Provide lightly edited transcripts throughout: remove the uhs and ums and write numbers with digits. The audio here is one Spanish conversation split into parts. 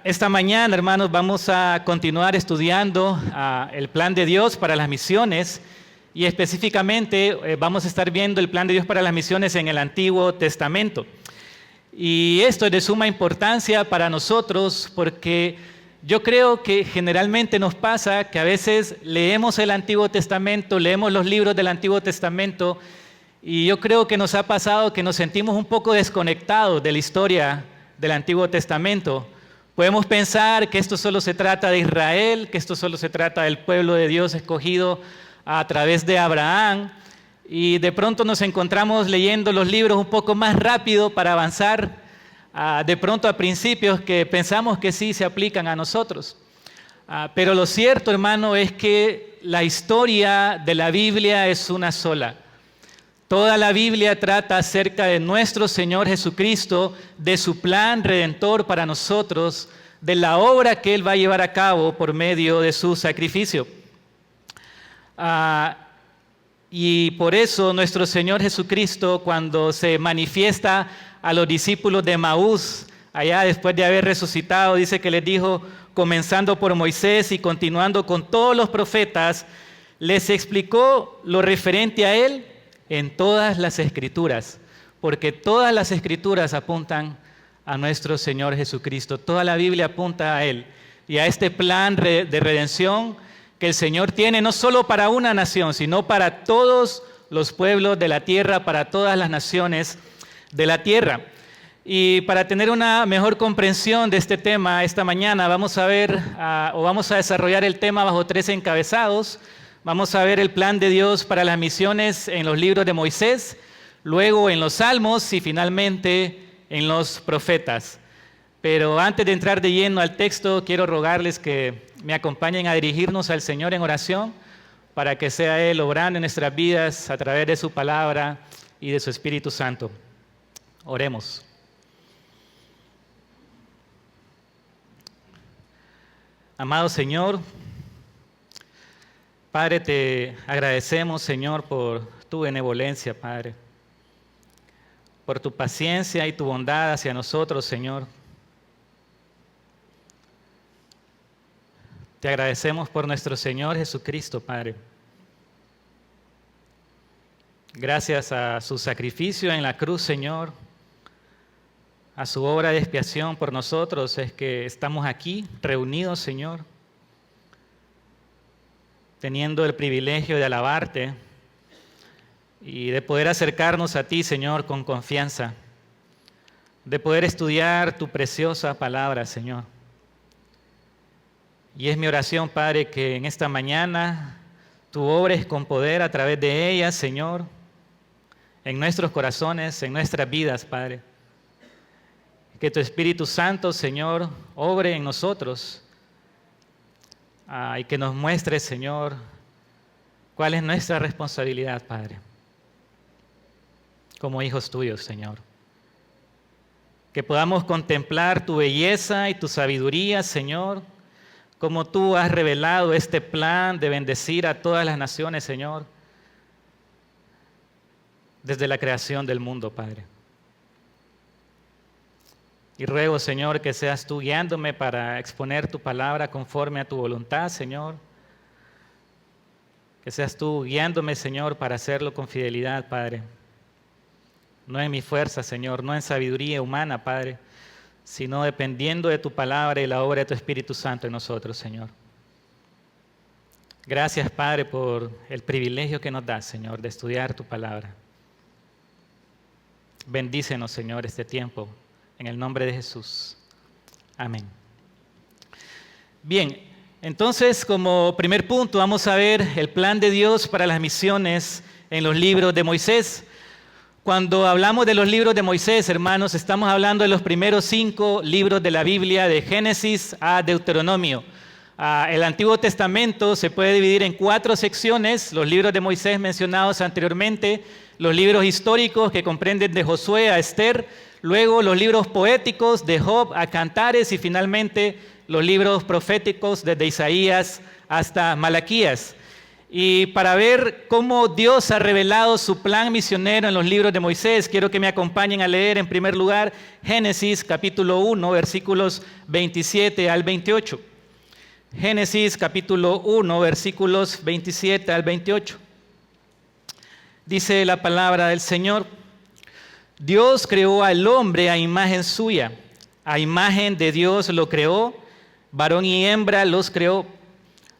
Esta mañana, hermanos, vamos a continuar estudiando el plan de Dios para las misiones y específicamente vamos a estar viendo el plan de Dios para las misiones en el Antiguo Testamento. Y esto es de suma importancia para nosotros porque yo creo que generalmente nos pasa que a veces leemos el Antiguo Testamento, leemos los libros del Antiguo Testamento y yo creo que nos ha pasado que nos sentimos un poco desconectados de la historia del Antiguo Testamento. Podemos pensar que esto solo se trata de Israel, que esto solo se trata del pueblo de Dios escogido a través de Abraham, y de pronto nos encontramos leyendo los libros un poco más rápido para avanzar de pronto a principios que pensamos que sí se aplican a nosotros. Pero lo cierto, hermano, es que la historia de la Biblia es una sola. Toda la Biblia trata acerca de nuestro Señor Jesucristo, de su plan redentor para nosotros, de la obra que Él va a llevar a cabo por medio de su sacrificio. Y por eso nuestro Señor Jesucristo, cuando se manifiesta a los discípulos de Emaús, allá después de haber resucitado, dice que les dijo, comenzando por Moisés y continuando con todos los profetas, les explicó lo referente a Él en todas las Escrituras, porque todas las Escrituras apuntan a nuestro Señor Jesucristo. Toda la Biblia apunta a Él y a este plan de redención que el Señor tiene no solo para una nación, sino para todos los pueblos de la tierra, para todas las naciones de la tierra. Y para tener una mejor comprensión de este tema, esta mañana vamos a ver vamos a desarrollar el tema bajo 3 encabezados. Vamos a ver el plan de Dios para las misiones en los libros de Moisés, luego en los Salmos y finalmente en los profetas. Pero antes de entrar de lleno al texto, quiero rogarles que me acompañen a dirigirnos al Señor en oración para que sea Él obrando en nuestras vidas a través de su palabra y de su Espíritu Santo. Oremos. Amado Señor, Padre, te agradecemos, Señor, por tu benevolencia, Padre, por tu paciencia y tu bondad hacia nosotros, Señor. Te agradecemos por nuestro Señor Jesucristo, Padre. Gracias a su sacrificio en la cruz, Señor, a su obra de expiación por nosotros, es que estamos aquí reunidos, Señor, teniendo el privilegio de alabarte y de poder acercarnos a ti, Señor, con confianza, de poder estudiar tu preciosa palabra, Señor. Y es mi oración, Padre, que en esta mañana tú obres con poder a través de ella, Señor, en nuestros corazones, en nuestras vidas, Padre. Que tu Espíritu Santo, Señor, obre en nosotros y que nos muestre, Señor, cuál es nuestra responsabilidad, Padre, como hijos tuyos, Señor. Que podamos contemplar tu belleza y tu sabiduría, Señor, como tú has revelado este plan de bendecir a todas las naciones, Señor, desde la creación del mundo, Padre. Y ruego, Señor, que seas tú guiándome para exponer tu palabra conforme a tu voluntad, Señor. Que seas tú guiándome, Señor, para hacerlo con fidelidad, Padre. No en mi fuerza, Señor, no en sabiduría humana, Padre, sino dependiendo de tu palabra y la obra de tu Espíritu Santo en nosotros, Señor. Gracias, Padre, por el privilegio que nos das, Señor, de estudiar tu palabra. Bendícenos, Señor, este tiempo. En el nombre de Jesús. Amén. Bien, entonces como primer punto vamos a ver el plan de Dios para las misiones en los libros de Moisés. Cuando hablamos de los libros de Moisés, hermanos, estamos hablando de los primeros 5 libros de la Biblia, de Génesis a Deuteronomio. El Antiguo Testamento se puede dividir en 4 secciones, los libros de Moisés mencionados anteriormente, los libros históricos que comprenden de Josué a Esther, luego los libros poéticos de Job a Cantares y finalmente los libros proféticos desde Isaías hasta Malaquías. Y para ver cómo Dios ha revelado su plan misionero en los libros de Moisés, quiero que me acompañen a leer en primer lugar Génesis capítulo 1, versículos 27 al 28. Génesis capítulo 1, versículos 27 al 28. Dice la palabra del Señor: Dios creó al hombre a imagen suya, a imagen de Dios lo creó, varón y hembra los creó.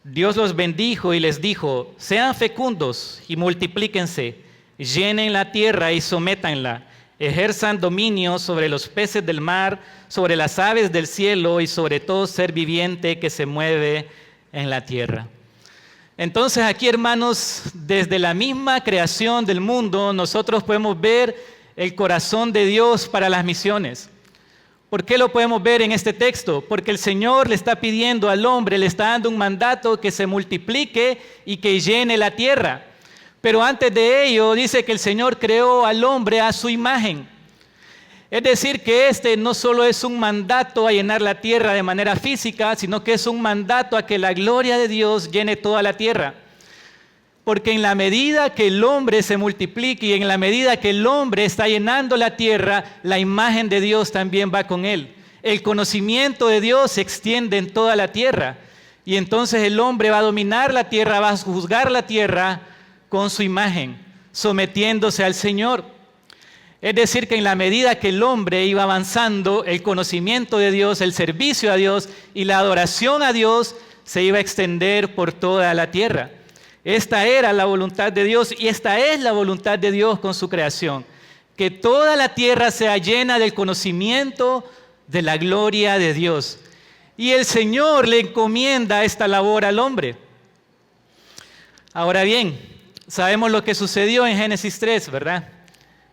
Dios los bendijo y les dijo: sean fecundos y multiplíquense, llenen la tierra y sométanla, ejerzan dominio sobre los peces del mar, sobre las aves del cielo y sobre todo ser viviente que se mueve en la tierra. Entonces aquí, hermanos, desde la misma creación del mundo, nosotros podemos ver el corazón de Dios para las misiones. ¿Por qué lo podemos ver en este texto? Porque el Señor le está pidiendo al hombre, le está dando un mandato que se multiplique y que llene la tierra. Pero antes de ello dice que el Señor creó al hombre a su imagen. Es decir, que este no solo es un mandato a llenar la tierra de manera física, sino que es un mandato a que la gloria de Dios llene toda la tierra. Porque en la medida que el hombre se multiplique y en la medida que el hombre está llenando la tierra, la imagen de Dios también va con él. El conocimiento de Dios se extiende en toda la tierra. Y entonces el hombre va a dominar la tierra, va a juzgar la tierra con su imagen, sometiéndose al Señor. Es decir, que en la medida que el hombre iba avanzando, el conocimiento de Dios, el servicio a Dios y la adoración a Dios se iba a extender por toda la tierra. Esta era la voluntad de Dios y esta es la voluntad de Dios con su creación. Que toda la tierra sea llena del conocimiento de la gloria de Dios. Y el Señor le encomienda esta labor al hombre. Ahora bien, sabemos lo que sucedió en Génesis 3, ¿verdad?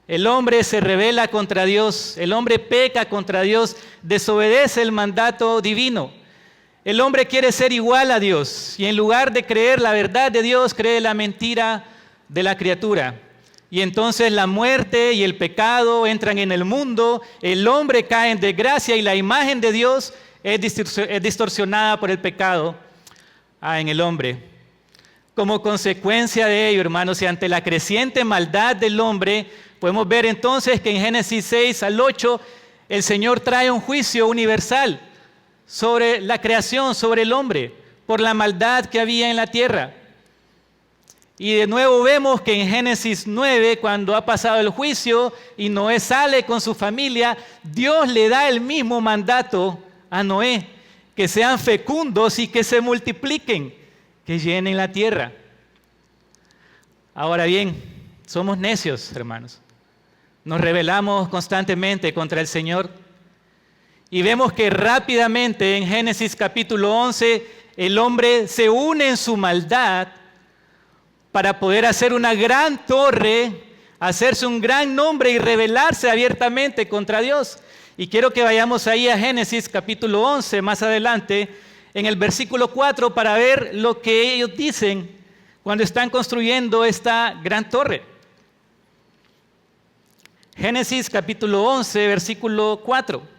El hombre se rebela contra Dios, el hombre peca contra Dios, desobedece el mandato divino. El hombre quiere ser igual a Dios y en lugar de creer la verdad de Dios, cree la mentira de la criatura. Y entonces la muerte y el pecado entran en el mundo, el hombre cae en desgracia y la imagen de Dios es distorsionada por el pecado en el hombre. Como consecuencia de ello, hermanos, y ante la creciente maldad del hombre, podemos ver entonces que en Génesis 6 al 8 el Señor trae un juicio universal sobre la creación, sobre el hombre, por la maldad que había en la tierra. Y de nuevo vemos que en Génesis 9, cuando ha pasado el juicio y Noé sale con su familia, Dios le da el mismo mandato a Noé, que sean fecundos y que se multipliquen, que llenen la tierra. Ahora bien, somos necios, hermanos. Nos rebelamos constantemente contra el Señor. Y vemos que rápidamente en Génesis capítulo 11 el hombre se une en su maldad para poder hacer una gran torre, hacerse un gran nombre y rebelarse abiertamente contra Dios. Y quiero que vayamos ahí a Génesis capítulo 11 más adelante, en el versículo 4, para ver lo que ellos dicen cuando están construyendo esta gran torre. Génesis capítulo 11, versículo 4.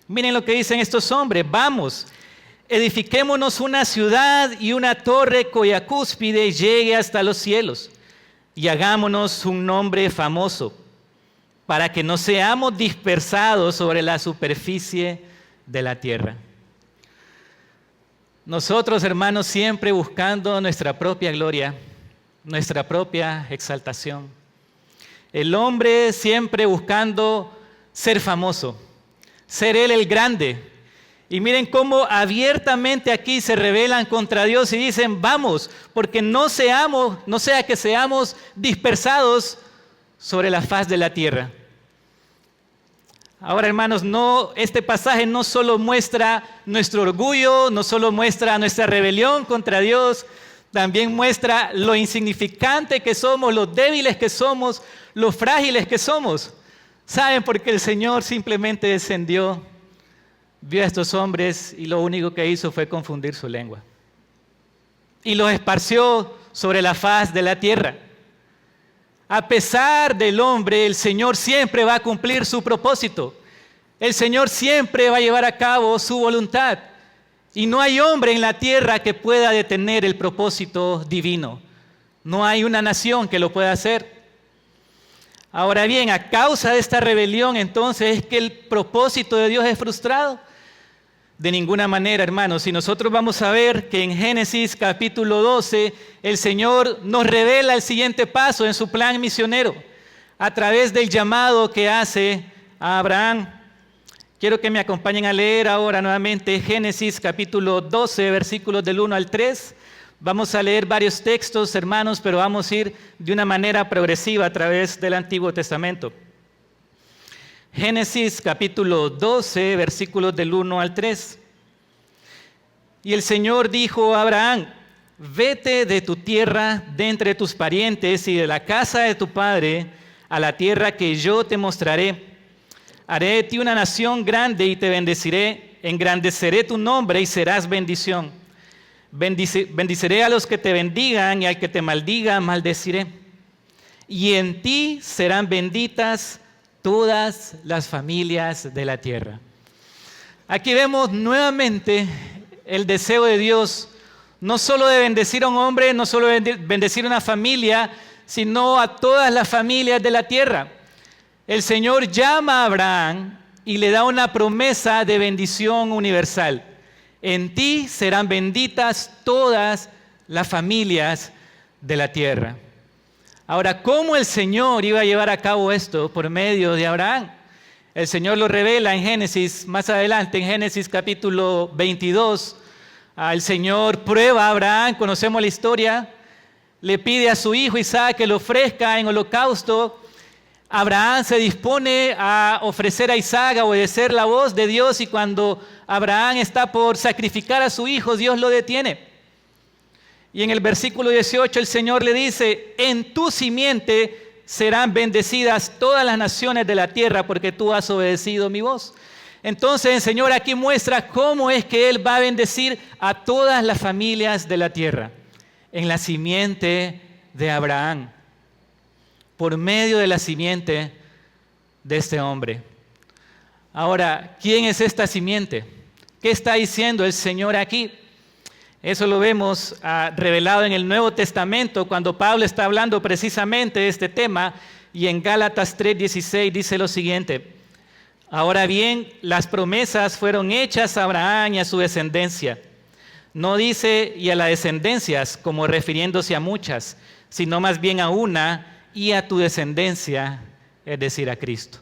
Miren lo que dicen estos hombres: vamos, edifiquémonos una ciudad y una torre cuya cúspide llegue hasta los cielos, y hagámonos un nombre famoso, para que no seamos dispersados sobre la superficie de la tierra. Nosotros, hermanos, siempre buscando nuestra propia gloria, nuestra propia exaltación. El hombre siempre buscando ser famoso, ser él el grande. Y miren cómo abiertamente aquí se rebelan contra Dios y dicen: vamos, porque no sea que seamos dispersados sobre la faz de la tierra. Ahora, hermanos, este pasaje no solo muestra nuestro orgullo, no solo muestra nuestra rebelión contra Dios, también muestra lo insignificante que somos, lo débiles que somos, lo frágiles que somos. ¿Saben? Porque el Señor simplemente descendió, vio a estos hombres y lo único que hizo fue confundir su lengua. Y los esparció sobre la faz de la tierra. A pesar del hombre, el Señor siempre va a cumplir su propósito. El Señor siempre va a llevar a cabo su voluntad. Y no hay hombre en la tierra que pueda detener el propósito divino. No hay una nación que lo pueda hacer. Ahora bien, a causa de esta rebelión, entonces, ¿es que el propósito de Dios es frustrado? De ninguna manera, hermanos. Si nosotros vamos a ver que en Génesis capítulo 12, el Señor nos revela el siguiente paso en su plan misionero, a través del llamado que hace a Abraham. Quiero que me acompañen a leer ahora nuevamente Génesis capítulo 12, versículos del 1 al 3. Vamos a leer varios textos, hermanos, pero vamos a ir de una manera progresiva a través del Antiguo Testamento. Génesis capítulo 12, versículos del 1 al 3. Y el Señor dijo a Abraham: vete de tu tierra, de entre tus parientes y de la casa de tu padre, a la tierra que yo te mostraré. Haré de ti una nación grande y te bendeciré, engrandeceré tu nombre y serás bendición. Bendiceré a los que te bendigan y al que te maldiga maldeciré. Y en ti serán benditas todas las familias de la tierra. Aquí vemos nuevamente el deseo de Dios, no solo de bendecir a un hombre, no solo de bendecir a una familia, sino a todas las familias de la tierra. El Señor llama a Abraham y le da una promesa de bendición universal. En ti serán benditas todas las familias de la tierra. Ahora, ¿cómo el Señor iba a llevar a cabo esto por medio de Abraham? El Señor lo revela en Génesis, más adelante, en Génesis capítulo 22. El Señor prueba a Abraham, conocemos la historia, le pide a su hijo Isaac que lo ofrezca en holocausto. Abraham se dispone a ofrecer a Isaac, a obedecer la voz de Dios, y cuando Abraham está por sacrificar a su hijo, Dios lo detiene. Y en el versículo 18 el Señor le dice: en tu simiente serán bendecidas todas las naciones de la tierra, porque tú has obedecido mi voz. Entonces el Señor aquí muestra cómo es que Él va a bendecir a todas las familias de la tierra, en la simiente de Abraham, por medio de la simiente de este hombre. Ahora, ¿quién es esta simiente? ¿Qué está diciendo el Señor aquí? Eso lo vemos revelado en el Nuevo Testamento, cuando Pablo está hablando precisamente de este tema, y en Gálatas 3:16 dice lo siguiente: ahora bien, las promesas fueron hechas a Abraham y a su descendencia. No dice y a las descendencias como refiriéndose a muchas, sino más bien a una, y a tu descendencia, es decir, a Cristo.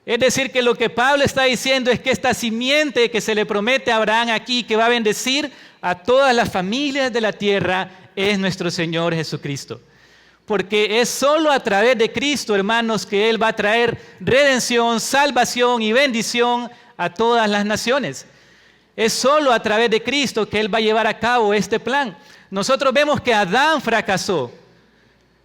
Es decir, que lo que Pablo está diciendo es que esta simiente que se le promete a Abraham aquí, que va a bendecir a todas las familias de la tierra, es nuestro Señor Jesucristo. Porque es solo a través de Cristo, hermanos, que Él va a traer redención, salvación y bendición a todas las naciones. Es solo a través de Cristo que Él va a llevar a cabo este plan. Nosotros vemos que Adán fracasó.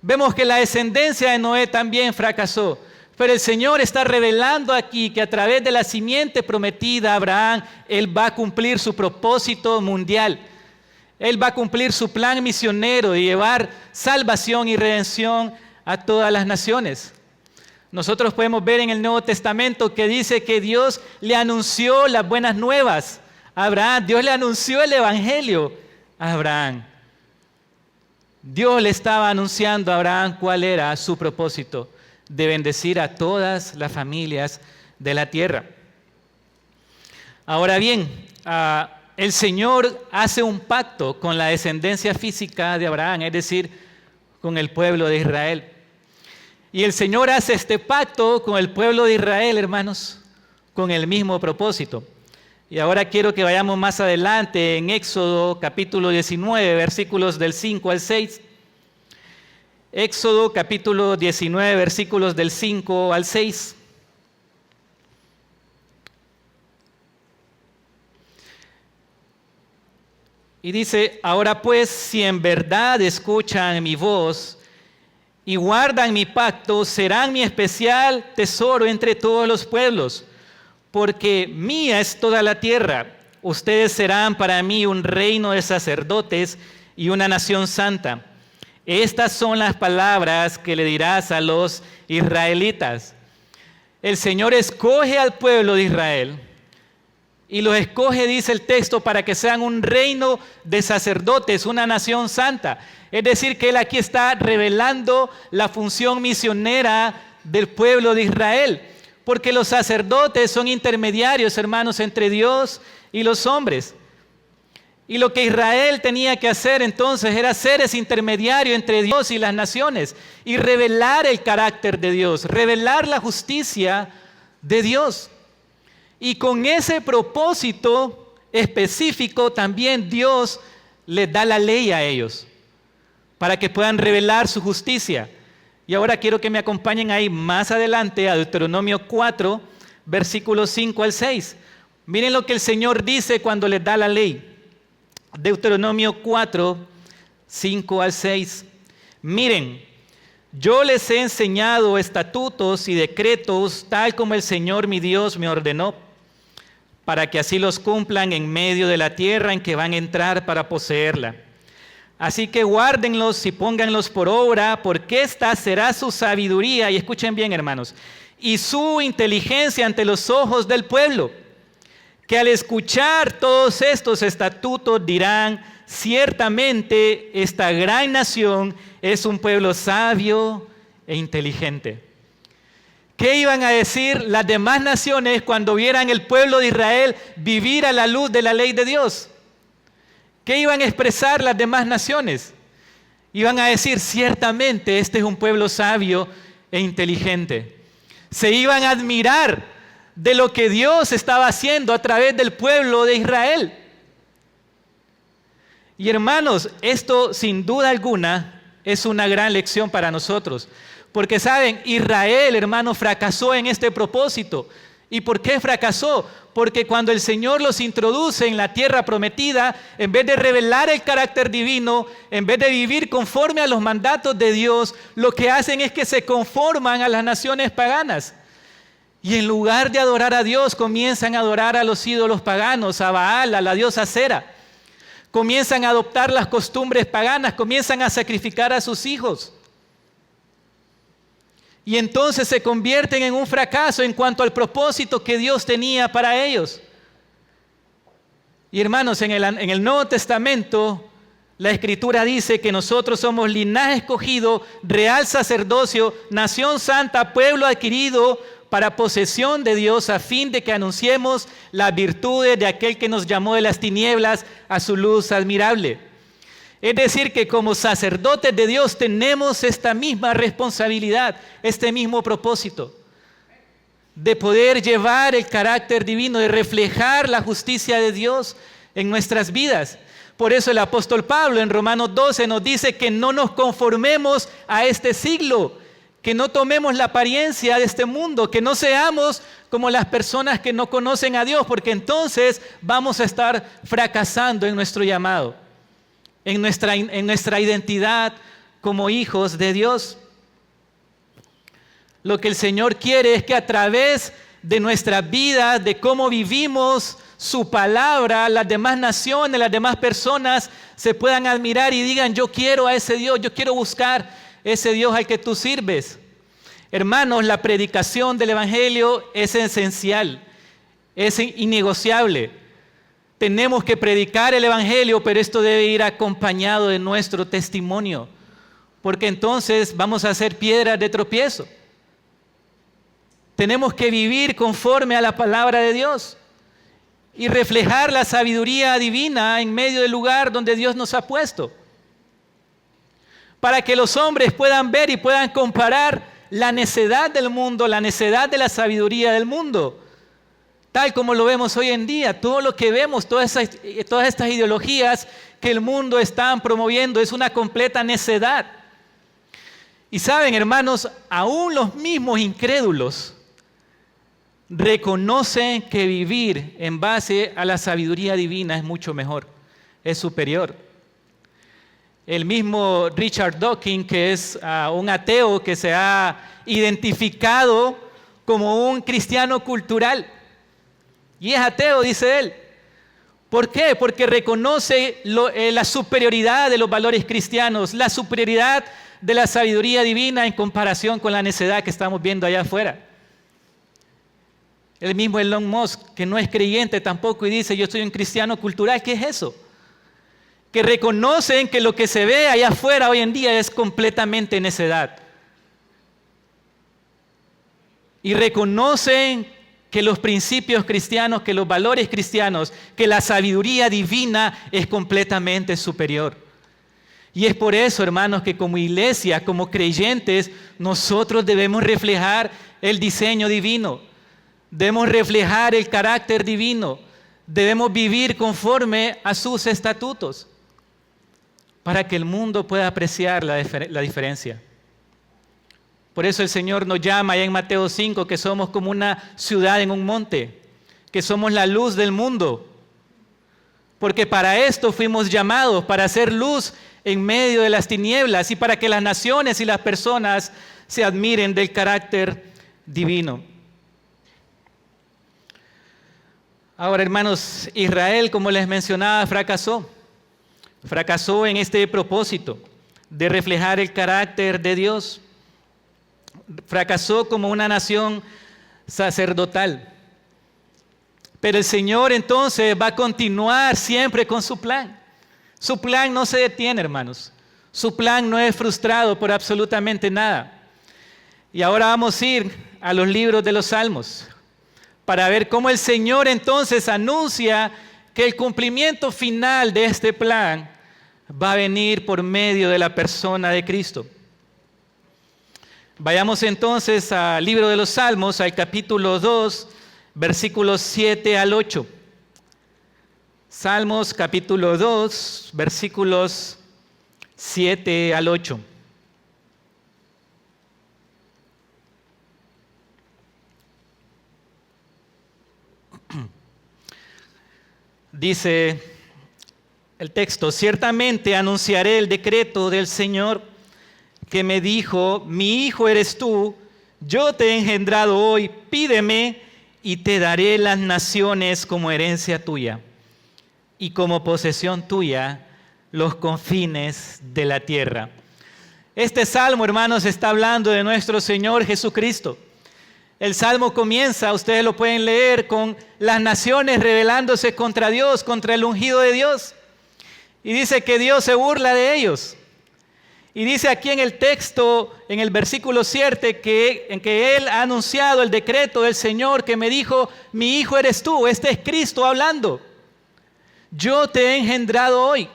Vemos que la descendencia de Noé también fracasó. Pero el Señor está revelando aquí que a través de la simiente prometida a Abraham, Él va a cumplir su propósito mundial. Él va a cumplir su plan misionero de llevar salvación y redención a todas las naciones. Nosotros podemos ver en el Nuevo Testamento que dice que Dios le anunció las buenas nuevas a Abraham. Dios le anunció el Evangelio a Abraham. Dios le estaba anunciando a Abraham cuál era su propósito: de bendecir a todas las familias de la tierra. Ahora bien, el Señor hace un pacto con la descendencia física de Abraham, es decir, con el pueblo de Israel. Y el Señor hace este pacto con el pueblo de Israel, hermanos, con el mismo propósito. Y ahora quiero que vayamos más adelante en Éxodo capítulo 19, versículos del 5 al 6. Éxodo capítulo 19, versículos del 5 al 6. Y dice: ahora pues, si en verdad escuchan mi voz y guardan mi pacto, serán mi especial tesoro entre todos los pueblos, porque mía es toda la tierra. Ustedes serán para mí un reino de sacerdotes y una nación santa. Estas son las palabras que le dirás a los israelitas. El Señor escoge al pueblo de Israel y los escoge, dice el texto, para que sean un reino de sacerdotes, una nación santa. Es decir, que Él aquí está revelando la función misionera del pueblo de Israel, porque los sacerdotes son intermediarios, hermanos, entre Dios y los hombres. Y lo que Israel tenía que hacer entonces era ser ese intermediario entre Dios y las naciones y revelar el carácter de Dios, revelar la justicia de Dios. Y con ese propósito específico también Dios les da la ley a ellos para que puedan revelar su justicia. Y ahora quiero que me acompañen ahí más adelante a Deuteronomio 4, versículos 5 al 6. Miren lo que el Señor dice cuando les da la ley. Deuteronomio 4, 5 al 6. Miren, yo les he enseñado estatutos y decretos tal como el Señor mi Dios me ordenó, para que así los cumplan en medio de la tierra en que van a entrar para poseerla. Así que guárdenlos y pónganlos por obra, porque esta será su sabiduría, y escuchen bien, hermanos, y su inteligencia ante los ojos del pueblo, que al escuchar todos estos estatutos dirán, ciertamente esta gran nación es un pueblo sabio e inteligente. ¿Qué iban a decir las demás naciones cuando vieran el pueblo de Israel vivir a la luz de la ley de Dios? ¿Qué iban a expresar las demás naciones? Iban a decir, ciertamente este es un pueblo sabio e inteligente. Se iban a admirar de lo que Dios estaba haciendo a través del pueblo de Israel. Y hermanos, esto sin duda alguna es una gran lección para nosotros. Porque saben, Israel, hermanos, fracasó en este propósito. ¿Y por qué fracasó? Porque cuando el Señor los introduce en la tierra prometida, en vez de revelar el carácter divino, en vez de vivir conforme a los mandatos de Dios, lo que hacen es que se conforman a las naciones paganas. Y en lugar de adorar a Dios, comienzan a adorar a los ídolos paganos, a Baal, a la diosa Acera. Comienzan a adoptar las costumbres paganas, comienzan a sacrificar a sus hijos. Y entonces se convierten en un fracaso en cuanto al propósito que Dios tenía para ellos. Y hermanos, en el Nuevo Testamento, la Escritura dice que nosotros somos linaje escogido, real sacerdocio, nación santa, pueblo adquirido para posesión de Dios, a fin de que anunciemos las virtudes de aquel que nos llamó de las tinieblas a su luz admirable. Es decir, que como sacerdotes de Dios tenemos esta misma responsabilidad, este mismo propósito, de poder llevar el carácter divino, de reflejar la justicia de Dios en nuestras vidas. Por eso el apóstol Pablo en Romanos 12 nos dice que no nos conformemos a este siglo, que no tomemos la apariencia de este mundo, que no seamos como las personas que no conocen a Dios, porque entonces vamos a estar fracasando en nuestro llamado, en nuestra identidad como hijos de Dios. Lo que el Señor quiere es que a través de nuestras vidas, de cómo vivimos su palabra, las demás naciones, las demás personas se puedan admirar y digan, yo quiero a ese Dios, yo quiero buscar ese Dios al que tú sirves. Hermanos, la predicación del Evangelio es esencial, es innegociable. Tenemos que predicar el Evangelio, pero esto debe ir acompañado de nuestro testimonio, porque entonces vamos a ser piedras de tropiezo. Tenemos que vivir conforme a la palabra de Dios y reflejar la sabiduría divina en medio del lugar donde Dios nos ha puesto, para que los hombres puedan ver y puedan comparar la necedad del mundo, la necedad de la sabiduría del mundo, tal como lo vemos hoy en día. Todo lo que vemos, todas estas ideologías que el mundo está promoviendo es una completa necedad. Y saben, hermanos, aún los mismos incrédulos reconocen que vivir en base a la sabiduría divina es mucho mejor, es superior. El mismo Richard Dawkins, que es un ateo que se ha identificado como un cristiano cultural, y es ateo, dice él. ¿Por qué? Porque reconoce la superioridad de los valores cristianos, la superioridad de la sabiduría divina en comparación con la necedad que estamos viendo allá afuera. El mismo Elon Musk, que no es creyente tampoco y dice, yo soy un cristiano cultural. ¿Qué es eso? Que reconocen que lo que se ve allá afuera hoy en día es completamente necedad. Y reconocen que los principios cristianos, que los valores cristianos, que la sabiduría divina es completamente superior. Y es por eso, hermanos, que como iglesia, como creyentes, nosotros debemos reflejar el diseño divino. Debemos reflejar el carácter divino. Debemos vivir conforme a sus estatutos para que el mundo pueda apreciar la diferencia. Por eso el Señor nos llama allá en Mateo 5 que somos como una ciudad en un monte, que somos la luz del mundo. Porque para esto fuimos llamados, para hacer luz en medio de las tinieblas y para que las naciones y las personas se admiren del carácter divino. Ahora, hermanos, Israel, como les mencionaba, fracasó. Fracasó en este propósito de reflejar el carácter de Dios. Fracasó como una nación sacerdotal. Pero el Señor entonces va a continuar siempre con su plan. Su plan no se detiene, hermanos. Su plan no es frustrado por absolutamente nada. Y ahora vamos a ir a los libros de los Salmos para ver cómo el Señor entonces anuncia que el cumplimiento final de este plan va a venir por medio de la persona de Cristo. Vayamos entonces al libro de los Salmos, al capítulo 2, versículos 7 al 8. Salmos capítulo 2, versículos 7 al 8. Dice el texto: ciertamente anunciaré el decreto del Señor que me dijo, mi hijo eres tú, yo te he engendrado hoy, pídeme y te daré las naciones como herencia tuya y como posesión tuya los confines de la tierra. Este salmo, hermanos, está hablando de nuestro Señor Jesucristo. El salmo comienza, ustedes lo pueden leer, con las naciones rebelándose contra Dios, contra el ungido de Dios. Y dice que Dios se burla de ellos. Y dice aquí en el texto, en el versículo 7, en que Él ha anunciado el decreto del Señor que me dijo, mi hijo eres tú. Este es Cristo hablando. Yo te he engendrado hoy.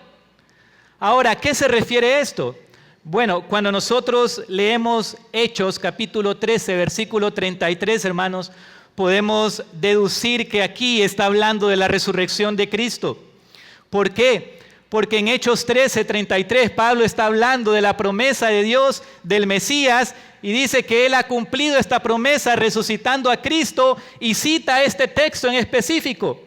Ahora, ¿a qué se refiere esto? Bueno, cuando nosotros leemos Hechos capítulo 13, versículo 33, hermanos, podemos deducir que aquí está hablando de la resurrección de Cristo. ¿Por qué? Porque en Hechos 13, 33, Pablo está hablando de la promesa de Dios, del Mesías, y dice que Él ha cumplido esta promesa resucitando a Cristo y cita este texto en específico.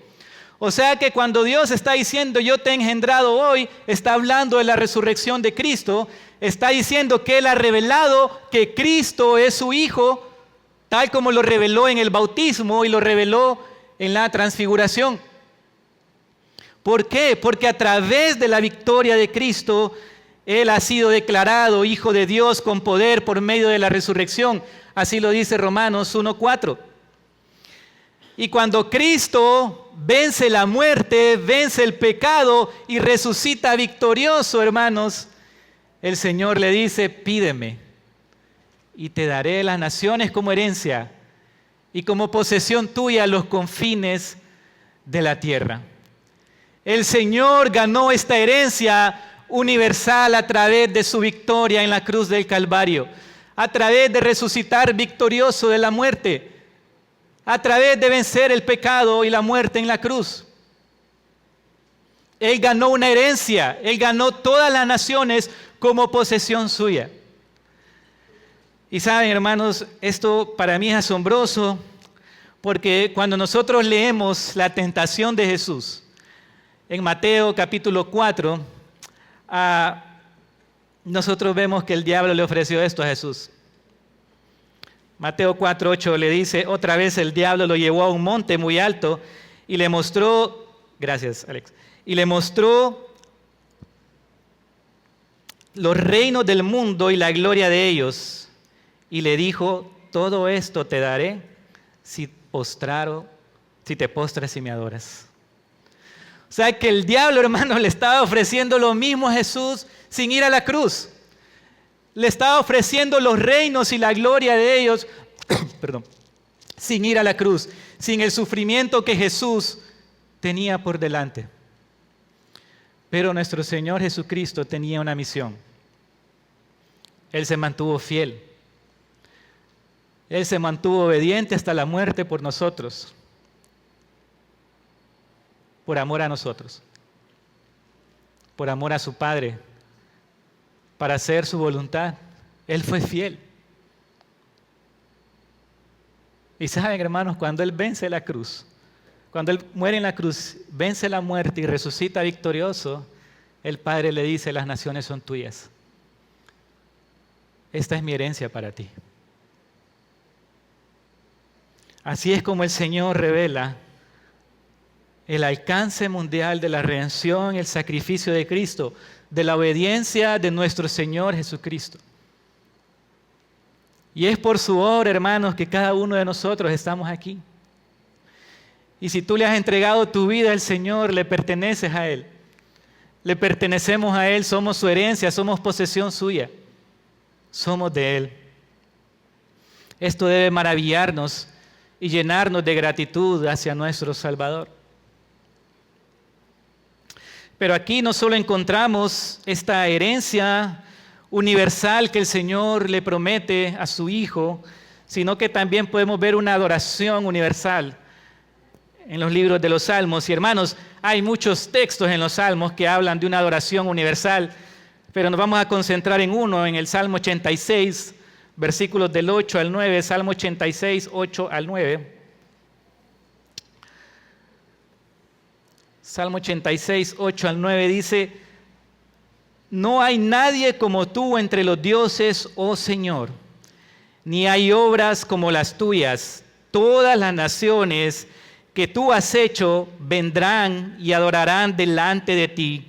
O sea que cuando Dios está diciendo yo te he engendrado hoy, está hablando de la resurrección de Cristo, está diciendo que Él ha revelado que Cristo es su Hijo, tal como lo reveló en el bautismo y lo reveló en la transfiguración. ¿Por qué? Porque a través de la victoria de Cristo, Él ha sido declarado Hijo de Dios con poder por medio de la resurrección. Así lo dice Romanos 1:4. Y cuando Cristo vence la muerte, vence el pecado y resucita victorioso, hermanos, el Señor le dice, pídeme y te daré las naciones como herencia y como posesión tuya los confines de la tierra. El Señor ganó esta herencia universal a través de su victoria en la cruz del Calvario, a través de resucitar victorioso de la muerte, a través de vencer el pecado y la muerte en la cruz. Él ganó una herencia, Él ganó todas las naciones como posesión suya. Y saben, hermanos, esto para mí es asombroso, porque cuando nosotros leemos la tentación de Jesús, en Mateo capítulo 4, nosotros vemos que el diablo le ofreció esto a Jesús. Mateo 4:8 le dice, otra vez el diablo lo llevó a un monte muy alto y le mostró, gracias Alex, y le mostró los reinos del mundo y la gloria de ellos. Y le dijo, todo esto te daré si postrado si te postras y me adoras. O sea que el diablo, hermano, le estaba ofreciendo lo mismo a Jesús sin ir a la cruz. Le estaba ofreciendo los reinos y la gloria de ellos, perdón, sin ir a la cruz, sin el sufrimiento que Jesús tenía por delante. Pero nuestro Señor Jesucristo tenía una misión. Él se mantuvo fiel. Él se mantuvo obediente hasta la muerte por nosotros. Por amor a nosotros. Por amor a su Padre. Para hacer su voluntad. Él fue fiel. Y saben, hermanos, cuando Él vence la cruz, cuando Él muere en la cruz, vence la muerte y resucita victorioso, el Padre le dice: las naciones son tuyas. Esta es mi herencia para ti. Así es como el Señor revela el alcance mundial de la redención, el sacrificio de Cristo, de la obediencia de nuestro Señor Jesucristo. Y es por su obra, hermanos, que cada uno de nosotros estamos aquí. Y si tú le has entregado tu vida al Señor, le perteneces a Él. Le pertenecemos a Él, somos su herencia, somos posesión suya. Somos de Él. Esto debe maravillarnos y llenarnos de gratitud hacia nuestro Salvador. Pero aquí no solo encontramos esta herencia universal que el Señor le promete a su Hijo, sino que también podemos ver una adoración universal en los libros de los Salmos. Y hermanos, hay muchos textos en los Salmos que hablan de una adoración universal, pero nos vamos a concentrar en uno, en el Salmo 86, versículos del 8 al 9, Salmo 86, 8 al 9. Salmo 86, 8 al 9 dice: no hay nadie como tú entre los dioses, oh Señor, ni hay obras como las tuyas. Todas las naciones que tú has hecho vendrán y adorarán delante de ti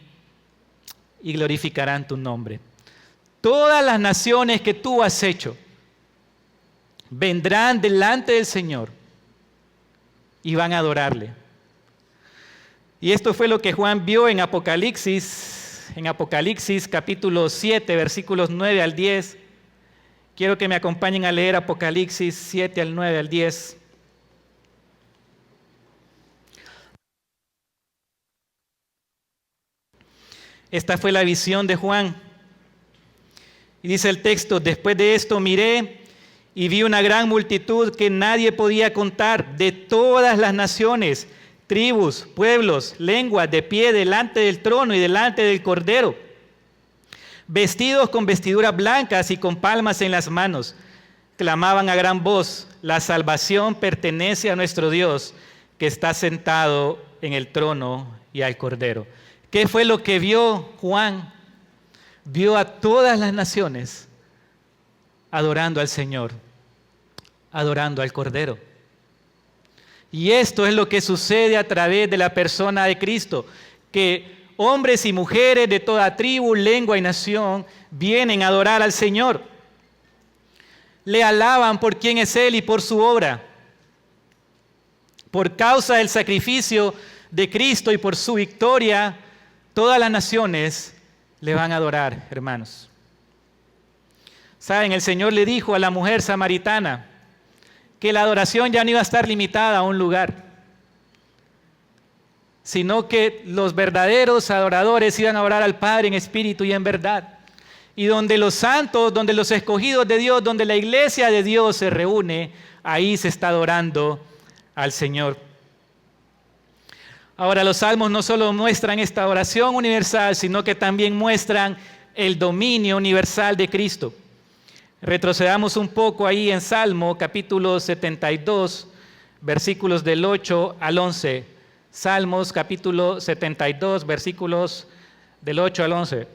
y glorificarán tu nombre. Todas las naciones que tú has hecho vendrán delante del Señor y van a adorarle. Y esto fue lo que Juan vio en Apocalipsis capítulo 7, versículos 9 al 10. Quiero que me acompañen a leer Apocalipsis 7 al 9 al 10. Esta fue la visión de Juan. Y dice el texto: después de esto miré y vi una gran multitud que nadie podía contar, de todas las naciones, tribus, pueblos, lenguas, de pie delante del trono y delante del Cordero, vestidos con vestiduras blancas y con palmas en las manos. Clamaban a gran voz: la salvación pertenece a nuestro Dios, que está sentado en el trono y al Cordero. ¿Qué fue lo que vio Juan? Vio a todas las naciones adorando al Señor, adorando al Cordero. Y esto es lo que sucede a través de la persona de Cristo, que hombres y mujeres de toda tribu, lengua y nación vienen a adorar al Señor. Le alaban por quién es Él y por su obra. Por causa del sacrificio de Cristo y por su victoria, todas las naciones le van a adorar, hermanos. Saben, el Señor le dijo a la mujer samaritana que la adoración ya no iba a estar limitada a un lugar, sino que los verdaderos adoradores iban a adorar al Padre en espíritu y en verdad. Y donde los santos, donde los escogidos de Dios, donde la iglesia de Dios se reúne, ahí se está adorando al Señor. Ahora, los salmos no solo muestran esta adoración universal, sino que también muestran el dominio universal de Cristo. Retrocedamos un poco ahí en Salmo capítulo 72, versículos del 8 al 11. Salmos capítulo 72, versículos del 8 al 11.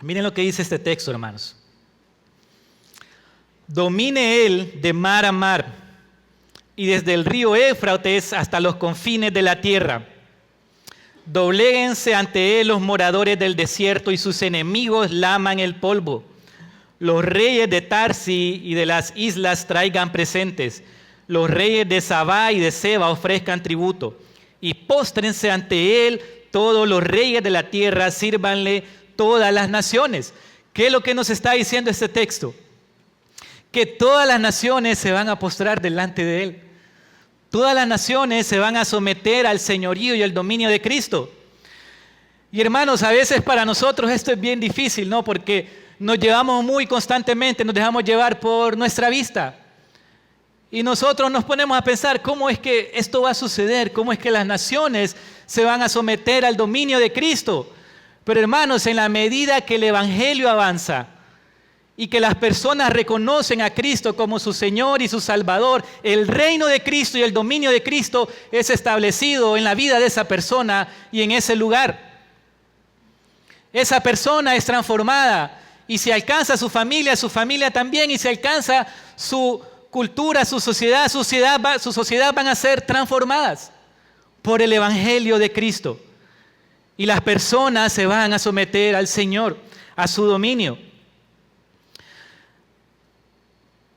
Miren lo que dice este texto, hermanos. Domine Él de mar a mar, y desde el río Éufrates hasta los confines de la tierra. Dobléguense ante Él los moradores del desierto, y sus enemigos laman el polvo. Los reyes de Tarsi y de las islas traigan presentes. Los reyes de Sabá y de Seba ofrezcan tributo. Y póstrense ante él todos los reyes de la tierra, sírvanle todas las naciones. ¿Qué es lo que nos está diciendo este texto? Que todas las naciones se van a postrar delante de él. Todas las naciones se van a someter al señorío y al dominio de Cristo. Y hermanos, a veces para nosotros esto es bien difícil, ¿no? Porque nos llevamos muy constantemente, nos dejamos llevar por nuestra vista. Y nosotros nos ponemos a pensar, ¿cómo es que esto va a suceder? ¿Cómo es que las naciones se van a someter al dominio de Cristo? Pero hermanos, en la medida que el Evangelio avanza y que las personas reconocen a Cristo como su Señor y su Salvador, el reino de Cristo y el dominio de Cristo es establecido en la vida de esa persona y en ese lugar. Esa persona es transformada y si alcanza su familia también, y si alcanza su cultura, su sociedad van a ser transformadas por el Evangelio de Cristo. Y las personas se van a someter al Señor, a su dominio.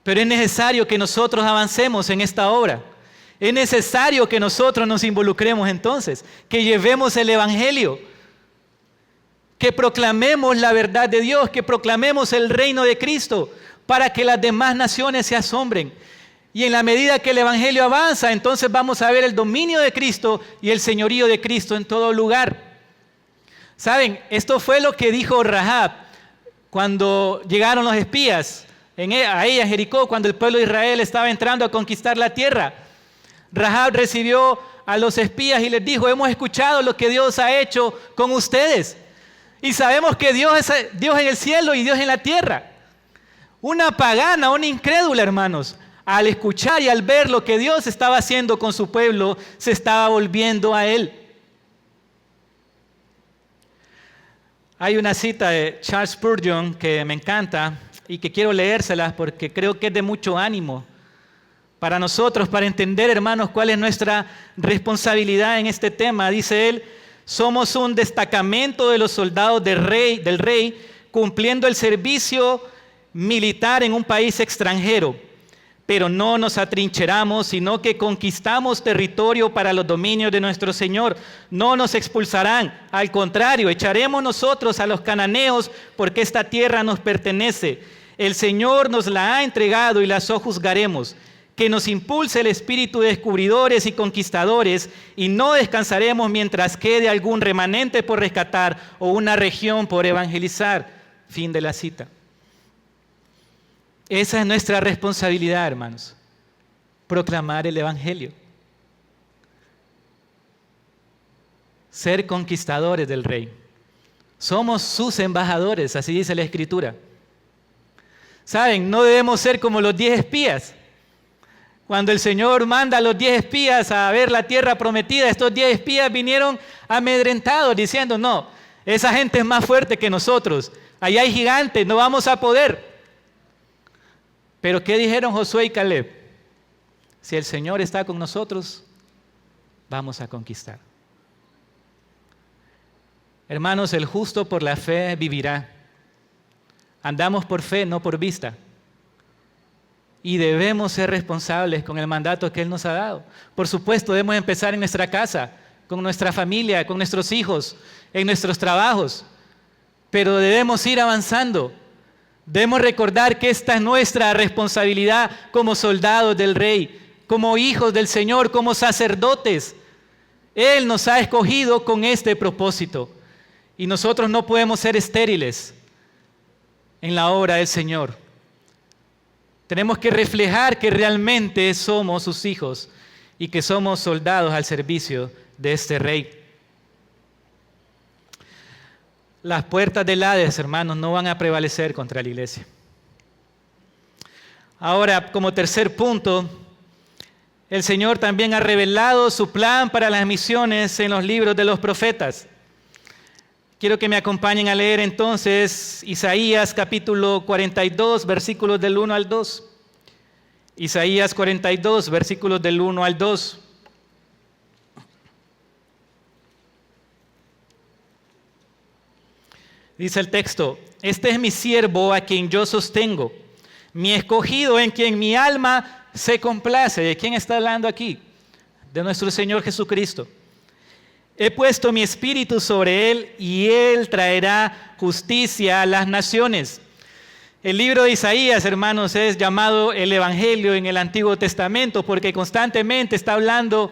Pero es necesario que nosotros avancemos en esta obra. Es necesario que nosotros nos involucremos entonces, que llevemos el Evangelio, que proclamemos la verdad de Dios, que proclamemos el reino de Cristo, para que las demás naciones se asombren. Y en la medida que el Evangelio avanza, entonces vamos a ver el dominio de Cristo y el señorío de Cristo en todo lugar. ¿Saben? Esto fue lo que dijo Rahab cuando llegaron los espías a ella, Jericó, cuando el pueblo de Israel estaba entrando a conquistar la tierra. Rahab recibió a los espías y les dijo: hemos escuchado lo que Dios ha hecho con ustedes. Y sabemos que Dios es Dios en el cielo y Dios en la tierra. Una pagana, una incrédula, hermanos, al escuchar y al ver lo que Dios estaba haciendo con su pueblo, se estaba volviendo a Él. Hay una cita de Charles Spurgeon que me encanta y que quiero leérselas porque creo que es de mucho ánimo para nosotros, para entender, hermanos, cuál es nuestra responsabilidad en este tema. Dice él: somos un destacamento de los soldados del rey cumpliendo el servicio militar en un país extranjero, pero no nos atrincheramos, sino que conquistamos territorio para los dominios de nuestro Señor. No nos expulsarán, al contrario, echaremos nosotros a los cananeos, porque esta tierra nos pertenece. El Señor nos la ha entregado y la sojuzgaremos. Que nos impulse el espíritu de descubridores y conquistadores, y no descansaremos mientras quede algún remanente por rescatar o una región por evangelizar. Fin de la cita. Esa es nuestra responsabilidad, hermanos, proclamar el Evangelio, ser conquistadores del Rey. Somos sus embajadores, así dice la Escritura. ¿Saben? No debemos ser como los 10 espías. Cuando el Señor manda a los 10 espías a ver la tierra prometida, estos 10 espías vinieron amedrentados diciendo: no, esa gente es más fuerte que nosotros, allá hay gigantes, no vamos a poder. Pero ¿qué dijeron Josué y Caleb? Si el Señor está con nosotros, vamos a conquistar. Hermanos, el justo por la fe vivirá. Andamos por fe, no por vista. Y debemos ser responsables con el mandato que Él nos ha dado. Por supuesto, debemos empezar en nuestra casa, con nuestra familia, con nuestros hijos, en nuestros trabajos. Pero debemos ir avanzando. Debemos recordar que esta es nuestra responsabilidad como soldados del Rey, como hijos del Señor, como sacerdotes. Él nos ha escogido con este propósito. Y nosotros no podemos ser estériles en la obra del Señor. Tenemos que reflejar que realmente somos sus hijos y que somos soldados al servicio de este Rey. Las puertas del Hades, hermanos, no van a prevalecer contra la iglesia. Ahora, como tercer punto, el Señor también ha revelado su plan para las misiones en los libros de los profetas. Quiero que me acompañen a leer entonces Isaías capítulo 42, versículos del 1 al 2. Isaías 42, versículos del 1 al 2. Dice el texto, este es mi siervo a quien yo sostengo, mi escogido en quien mi alma se complace. ¿De quién está hablando aquí? De nuestro Señor Jesucristo. He puesto mi espíritu sobre él y él traerá justicia a las naciones. El libro de Isaías, hermanos, es llamado el Evangelio en el Antiguo Testamento porque constantemente está hablando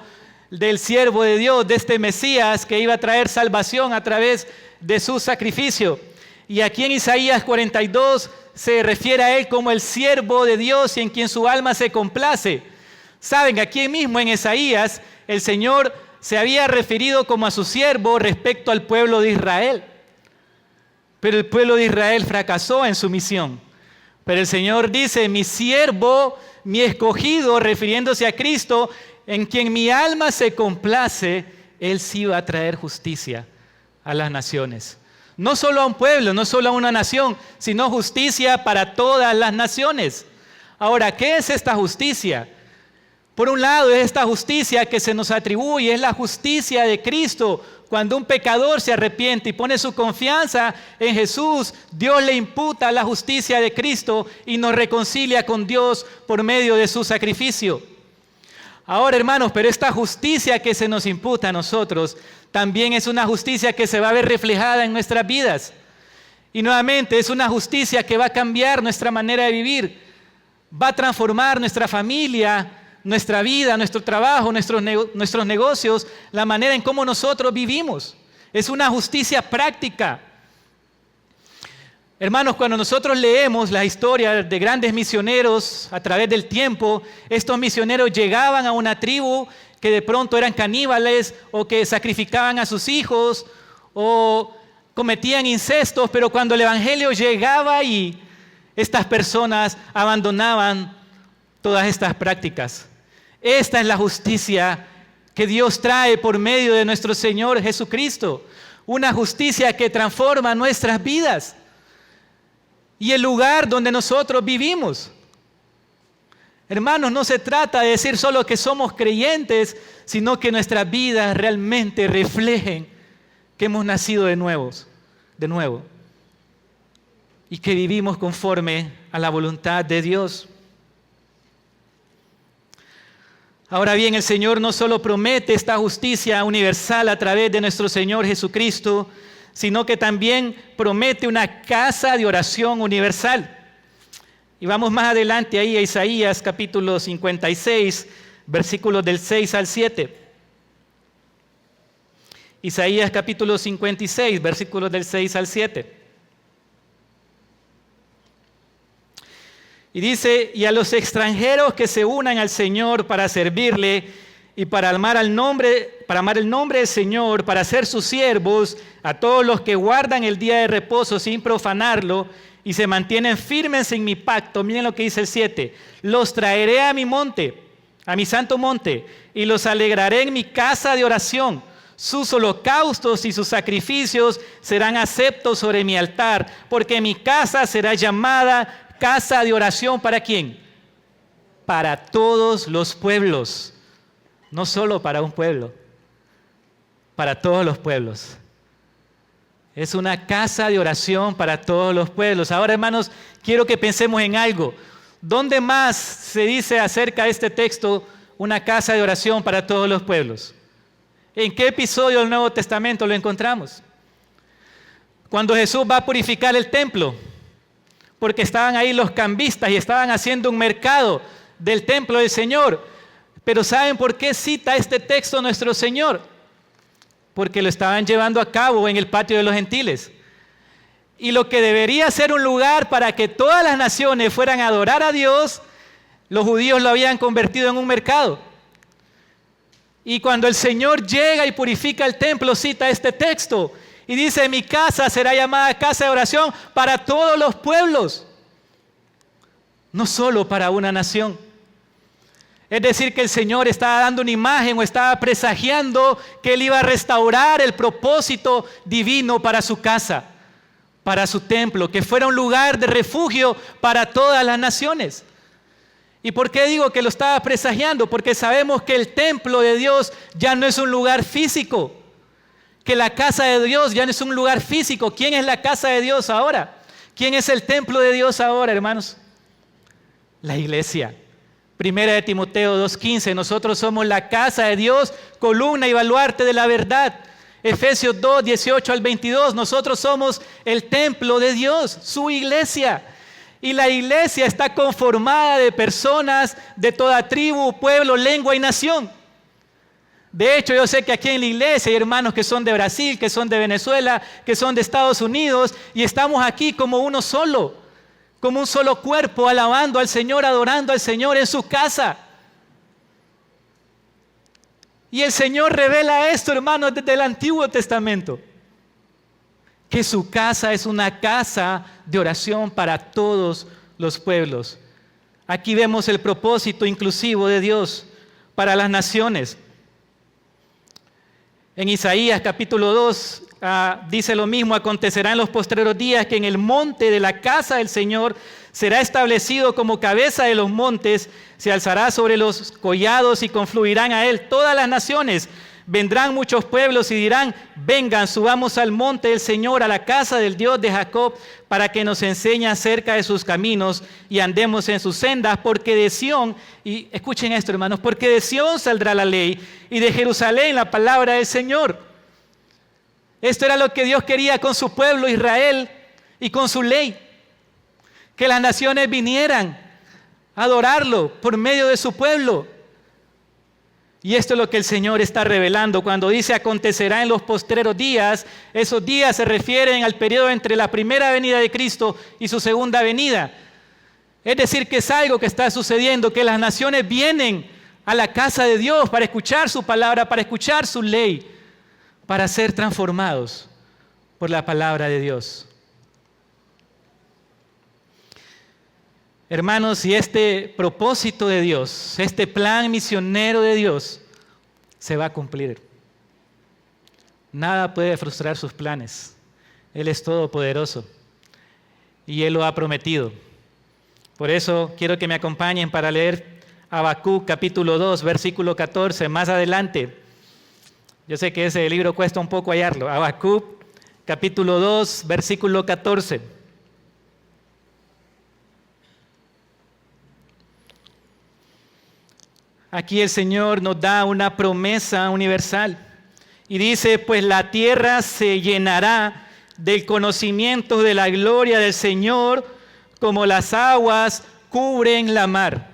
del siervo de Dios, de este Mesías que iba a traer salvación a través de su sacrificio. Y aquí en Isaías 42 se refiere a él como el siervo de Dios y en quien su alma se complace. Saben, aquí mismo en Isaías el Señor se había referido como a su siervo respecto al pueblo de Israel. Pero el pueblo de Israel fracasó en su misión. Pero el Señor dice, mi siervo, mi escogido, refiriéndose a Cristo, en quien mi alma se complace, Él sí va a traer justicia a las naciones. No solo a un pueblo, no solo a una nación, sino justicia para todas las naciones. Ahora, ¿qué es esta justicia? Por un lado, es esta justicia que se nos atribuye, es la justicia de Cristo. Cuando un pecador se arrepiente y pone su confianza en Jesús, Dios le imputa la justicia de Cristo y nos reconcilia con Dios por medio de su sacrificio. Ahora, hermanos, pero esta justicia que se nos imputa a nosotros también es una justicia que se va a ver reflejada en nuestras vidas. Y nuevamente es una justicia que va a cambiar nuestra manera de vivir, va a transformar nuestra familia, nuestra vida, nuestro trabajo, nuestros negocios, la manera en cómo nosotros vivimos. Es una justicia práctica. Hermanos, cuando nosotros leemos la historia de grandes misioneros a través del tiempo, estos misioneros llegaban a una tribu que de pronto eran caníbales o que sacrificaban a sus hijos o cometían incestos, pero cuando el evangelio llegaba ahí, estas personas abandonaban todas estas prácticas. Esta es la justicia que Dios trae por medio de nuestro Señor Jesucristo. Una justicia que transforma nuestras vidas y el lugar donde nosotros vivimos. Hermanos, no se trata de decir solo que somos creyentes, sino que nuestras vidas realmente reflejen que hemos nacido de nuevo, y que vivimos conforme a la voluntad de Dios. Ahora bien, el Señor no solo promete esta justicia universal a través de nuestro Señor Jesucristo, sino que también promete una casa de oración universal. Y vamos más adelante ahí a Isaías capítulo 56, versículos del 6 al 7. Isaías capítulo 56, versículos del 6 al 7. Y dice, y a los extranjeros que se unan al Señor para servirle y para amar el nombre del Señor, para ser sus siervos, a todos los que guardan el día de reposo sin profanarlo y se mantienen firmes en mi pacto. Miren lo que dice el 7. Los traeré a mi monte, a mi santo monte, y los alegraré en mi casa de oración. Sus holocaustos y sus sacrificios serán aceptos sobre mi altar, porque mi casa será llamada casa de oración. ¿Para quién? Para todos los pueblos. No solo para un pueblo, para todos los pueblos. Es una casa de oración para todos los pueblos. Ahora, hermanos, quiero que pensemos en algo. ¿Dónde más se dice acerca de este texto una casa de oración para todos los pueblos? ¿En qué episodio del Nuevo Testamento lo encontramos? Cuando Jesús va a purificar el templo, porque estaban ahí los cambistas y estaban haciendo un mercado del templo del Señor. Pero ¿saben por qué cita este texto nuestro Señor? Porque lo estaban llevando a cabo en el patio de los gentiles. Y lo que debería ser un lugar para que todas las naciones fueran a adorar a Dios, los judíos lo habían convertido en un mercado. Y cuando el Señor llega y purifica el templo, cita este texto y dice, mi casa será llamada casa de oración para todos los pueblos, no solo para una nación. Es decir, que el Señor estaba dando una imagen o estaba presagiando que Él iba a restaurar el propósito divino para su casa, para su templo, que fuera un lugar de refugio para todas las naciones. ¿Y por qué digo que lo estaba presagiando? Porque sabemos que el templo de Dios ya no es un lugar físico, Que la casa de Dios ya no es un lugar físico. ¿Quién es la casa de Dios ahora? ¿Quién es el templo de Dios ahora, hermanos? La iglesia. Primera de Timoteo 2:15, nosotros somos la casa de Dios, columna y baluarte de la verdad. Efesios 2:18 al 22, nosotros somos el templo de Dios, su iglesia. Y la iglesia está conformada de personas de toda tribu, pueblo, lengua y nación. De hecho, yo sé que aquí en la iglesia hay hermanos que son de Brasil, que son de Venezuela, que son de Estados Unidos, y estamos aquí como uno solo, como un solo cuerpo, alabando al Señor, adorando al Señor en su casa. Y el Señor revela esto, hermanos, desde el Antiguo Testamento, que su casa es una casa de oración para todos los pueblos. Aquí vemos el propósito inclusivo de Dios para las naciones. En Isaías capítulo 2 dice lo mismo: acontecerá en los postreros días que en el monte de la casa del Señor será establecido como cabeza de los montes, se alzará sobre los collados y confluirán a él todas las naciones. Vendrán muchos pueblos y dirán: vengan, subamos al monte del Señor, a la casa del Dios de Jacob, para que nos enseñe acerca de sus caminos y andemos en sus sendas, porque de Sión, y escuchen esto, hermanos, porque de Sión saldrá la ley y de Jerusalén la palabra del Señor. Esto era lo que Dios quería con su pueblo Israel y con su ley, que las naciones vinieran a adorarlo por medio de su pueblo. Y esto es lo que el Señor está revelando cuando dice acontecerá en los postreros días. Esos días se refieren al periodo entre la primera venida de Cristo y su segunda venida. Es decir, que es algo que está sucediendo, que las naciones vienen a la casa de Dios para escuchar su palabra, para escuchar su ley, para ser transformados por la palabra de Dios. Hermanos, si este propósito de Dios, este plan misionero de Dios, se va a cumplir. Nada puede frustrar sus planes. Él es todopoderoso y Él lo ha prometido. Por eso quiero que me acompañen para leer Habacuc capítulo 2, versículo 14, más adelante. Yo sé que ese libro cuesta un poco hallarlo. Habacuc capítulo 2, versículo 14. Aquí el Señor nos da una promesa universal y dice: pues la tierra se llenará del conocimiento de la gloria del Señor, como las aguas cubren la mar.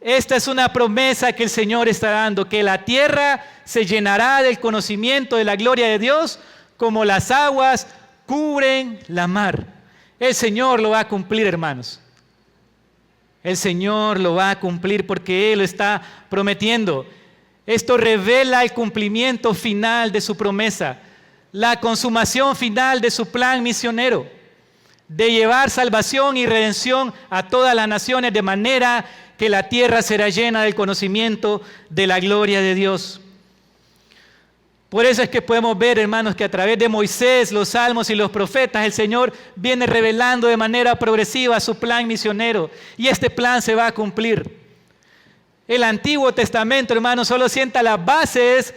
Esta es una promesa que el Señor está dando, que la tierra se llenará del conocimiento de la gloria de Dios, como las aguas cubren la mar. El Señor lo va a cumplir, hermanos. El Señor lo va a cumplir porque Él lo está prometiendo. Esto revela el cumplimiento final de su promesa, la consumación final de su plan misionero, de llevar salvación y redención a todas las naciones, de manera que la tierra será llena del conocimiento de la gloria de Dios. Por eso es que podemos ver, hermanos, que a través de Moisés, los salmos y los profetas, el Señor viene revelando de manera progresiva su plan misionero. Y este plan se va a cumplir. El Antiguo Testamento, hermanos, solo sienta las bases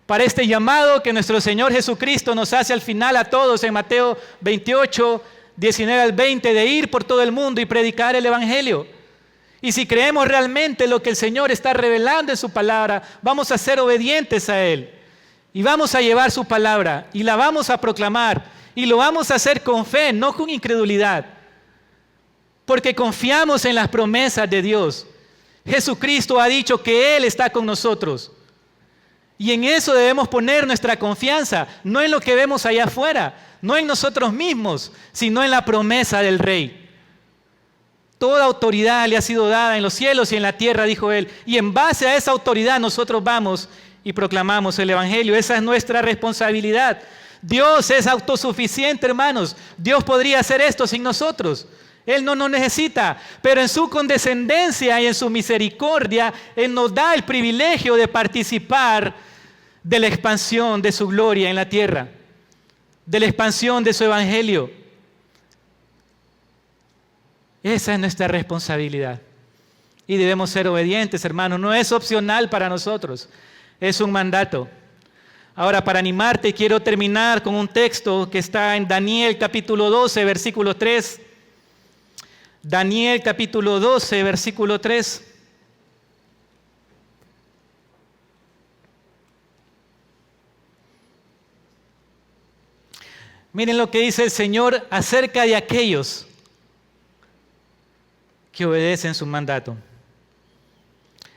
para este llamado que nuestro Señor Jesucristo nos hace al final a todos en Mateo 28, 19 al 20, de ir por todo el mundo y predicar el Evangelio. Y si creemos realmente lo que el Señor está revelando en su palabra, vamos a ser obedientes a Él. Y vamos a llevar su palabra y la vamos a proclamar y lo vamos a hacer con fe, no con incredulidad, porque confiamos en las promesas de Dios. Jesucristo ha dicho que Él está con nosotros y en eso debemos poner nuestra confianza, no en lo que vemos allá afuera, no en nosotros mismos, sino en la promesa del Rey. Toda autoridad le ha sido dada en los cielos y en la tierra, dijo Él, y en base a esa autoridad nosotros vamos y proclamamos el Evangelio. Esa es nuestra responsabilidad. Dios es autosuficiente, hermanos. Dios podría hacer esto sin nosotros. Él no nos necesita, pero en su condescendencia y en su misericordia, Él nos da el privilegio de participar de la expansión de su gloria en la tierra, de la expansión de su Evangelio. Esa es nuestra responsabilidad. Y debemos ser obedientes, hermanos. No es opcional para nosotros. Es un mandato. Ahora, para animarte, quiero terminar con un texto que está en Daniel capítulo 12, versículo 3. Daniel capítulo 12, versículo 3. Miren lo que dice el Señor acerca de aquellos que obedecen su mandato.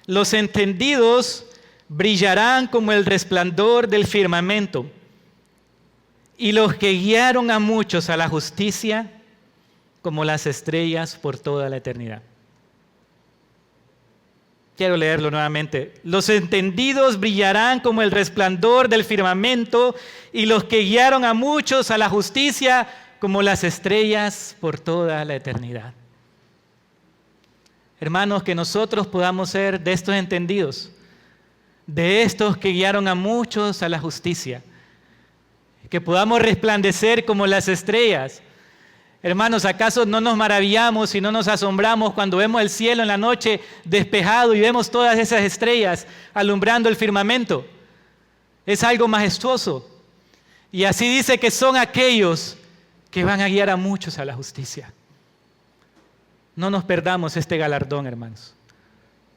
Los entendidos brillarán como el resplandor del firmamento, y los que guiaron a muchos a la justicia como las estrellas por toda la eternidad. Quiero leerlo nuevamente. Los entendidos brillarán como el resplandor del firmamento, y los que guiaron a muchos a la justicia como las estrellas por toda la eternidad. Hermanos, que nosotros podamos ser de estos entendidos, de estos que guiaron a muchos a la justicia, que podamos resplandecer como las estrellas. Hermanos, ¿acaso no nos maravillamos y no nos asombramos cuando vemos el cielo en la noche despejado y vemos todas esas estrellas alumbrando el firmamento? Es algo majestuoso. Y así dice que son aquellos que van a guiar a muchos a la justicia. No nos perdamos este galardón, hermanos.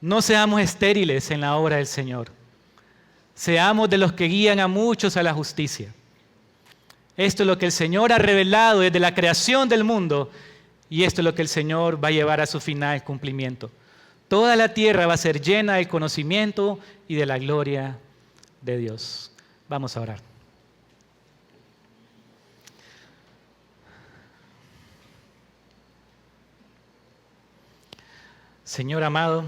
No seamos estériles en la obra del Señor. Seamos de los que guían a muchos a la justicia. Esto es lo que el Señor ha revelado desde la creación del mundo, y esto es lo que el Señor va a llevar a su final cumplimiento. Toda la tierra va a ser llena del conocimiento y de la gloria de Dios. Vamos a orar. Señor amado,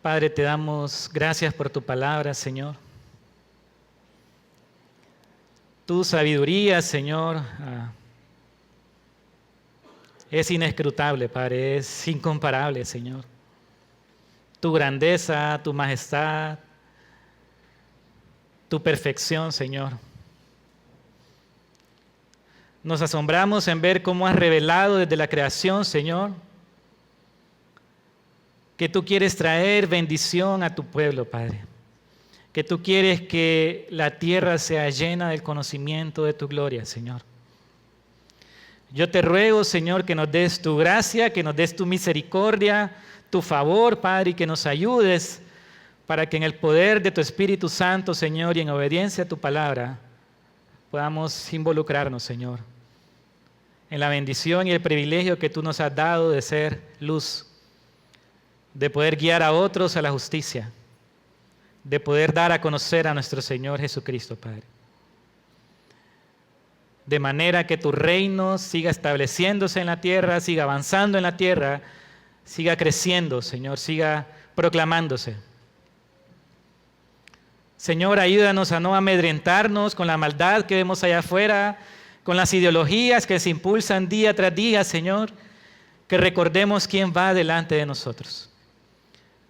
Padre, te damos gracias por tu palabra, Señor. Tu sabiduría, Señor, es inescrutable, Padre, es incomparable, Señor. Tu grandeza, tu majestad, tu perfección, Señor. Nos asombramos en ver cómo has revelado desde la creación, Señor, que tú quieres traer bendición a tu pueblo, Padre. Que tú quieres que la tierra sea llena del conocimiento de tu gloria, Señor. Yo te ruego, Señor, que nos des tu gracia, que nos des tu misericordia, tu favor, Padre, y que nos ayudes para que en el poder de tu Espíritu Santo, Señor, y en obediencia a tu palabra, podamos involucrarnos, Señor, en la bendición y el privilegio que tú nos has dado de ser luz, de poder guiar a otros a la justicia, de poder dar a conocer a nuestro Señor Jesucristo, Padre. De manera que tu reino siga estableciéndose en la tierra, siga avanzando en la tierra, siga creciendo, Señor, siga proclamándose. Señor, ayúdanos a no amedrentarnos con la maldad que vemos allá afuera, con las ideologías que se impulsan día tras día, Señor, que recordemos quién va delante de nosotros.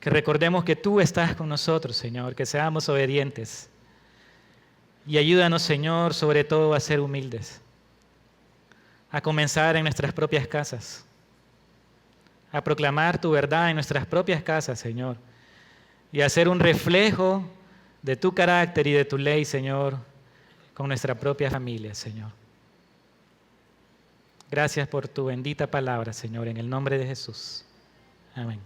Que recordemos que tú estás con nosotros, Señor, que seamos obedientes. Y ayúdanos, Señor, sobre todo a ser humildes, a comenzar en nuestras propias casas, a proclamar tu verdad en nuestras propias casas, Señor, y a ser un reflejo de tu carácter y de tu ley, Señor, con nuestra propia familia, Señor. Gracias por tu bendita palabra, Señor, en el nombre de Jesús. Amén.